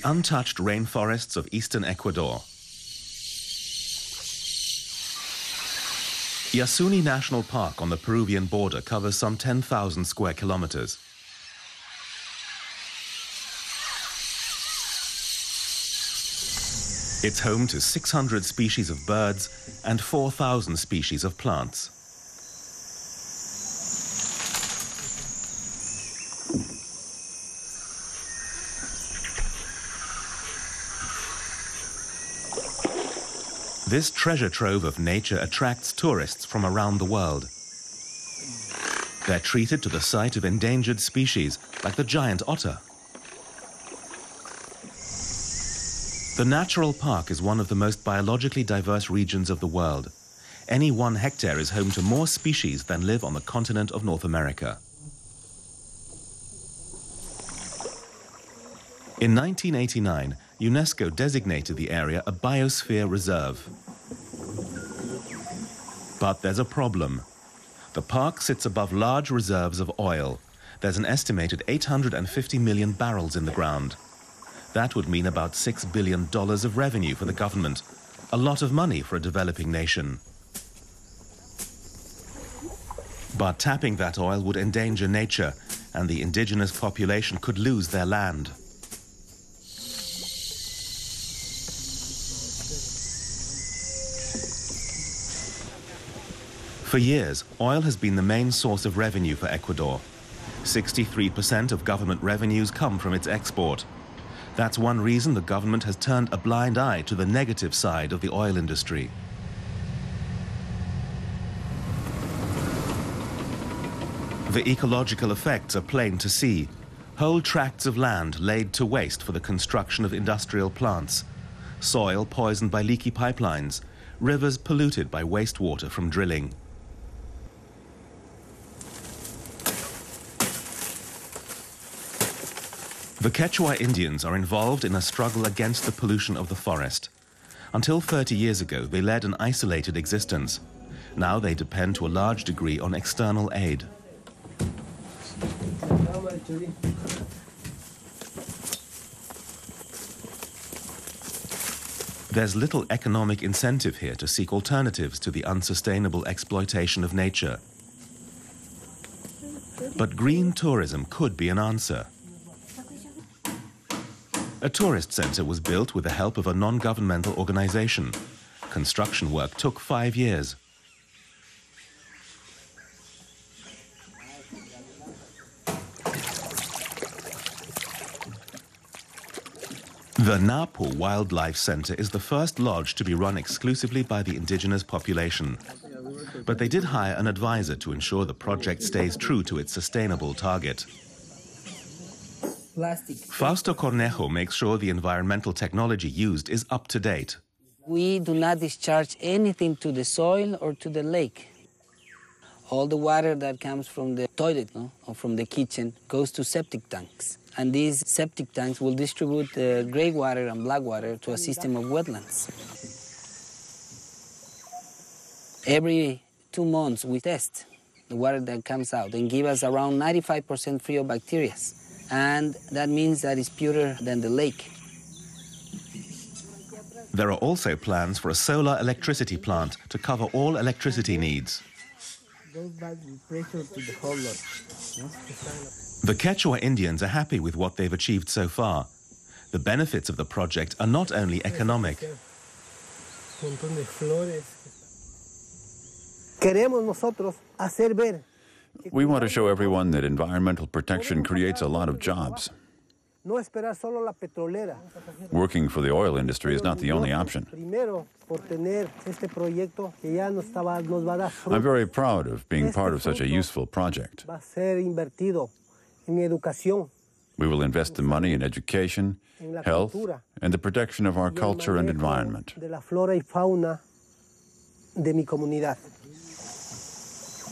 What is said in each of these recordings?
The untouched rainforests of eastern Ecuador. Yasuni National Park on the Peruvian border covers some 10,000 square kilometers. It's home to 600 species of birds and 4,000 species of plants. This treasure trove of nature attracts tourists from around the world. They're treated to the sight of endangered species like the giant otter. The natural park is one of the most biologically diverse regions of the world. Any 1 hectare is home to more species than live on the continent of North America. In 1989, UNESCO designated the area a Biosphere Reserve. But there's a problem. The park sits above large reserves of oil. There's an estimated 850 million barrels in the ground. That would mean about $6 billion of revenue for the government, a lot of money for a developing nation. But tapping that oil would endanger nature, and the indigenous population could lose their land. For years, oil has been the main source of revenue for Ecuador. 63% of government revenues come from its export. That's one reason the government has turned a blind eye to the negative side of the oil industry. The ecological effects are plain to see. Whole tracts of land laid to waste for the construction of industrial plants, soil poisoned by leaky pipelines, rivers polluted by wastewater from drilling. The Quechua Indians are involved in a struggle against the pollution of the forest. Until 30 years ago, they led an isolated existence. Now they depend to a large degree on external aid. There's little economic incentive here to seek alternatives to the unsustainable exploitation of nature. But green tourism could be an answer. A tourist center was built with the help of a non-governmental organization. Construction work took 5 years. The Napu Wildlife Center is the first lodge to be run exclusively by the indigenous population. But they did hire an advisor to ensure the project stays true to its sustainable target. Fausto Cornejo makes sure the environmental technology used is up to date. We do not discharge anything to the soil or to the lake. All the water that comes from the toilet or from the kitchen goes to septic tanks. And these septic tanks will distribute the gray water and black water to a system of wetlands. Every 2 months we test the water that comes out and give us around 95% free of bacteria. And that means that it's purer than the lake. There are also plans for a solar electricity plant to cover all electricity needs. The Quechua Indians are happy with what they've achieved so far. The benefits of the project are not only economic. We want to show everyone that environmental protection creates a lot of jobs. Working for the oil industry is not the only option. I'm very proud of being part of such a useful project. We will invest the money in education, health, and the protection of our culture and environment.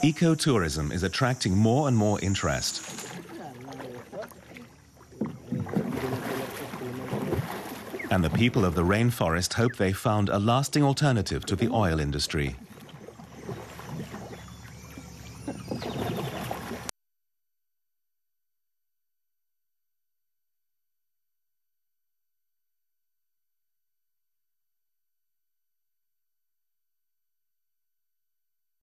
Ecotourism is attracting more and more interest. And the people of the rainforest hope they found a lasting alternative to the oil industry.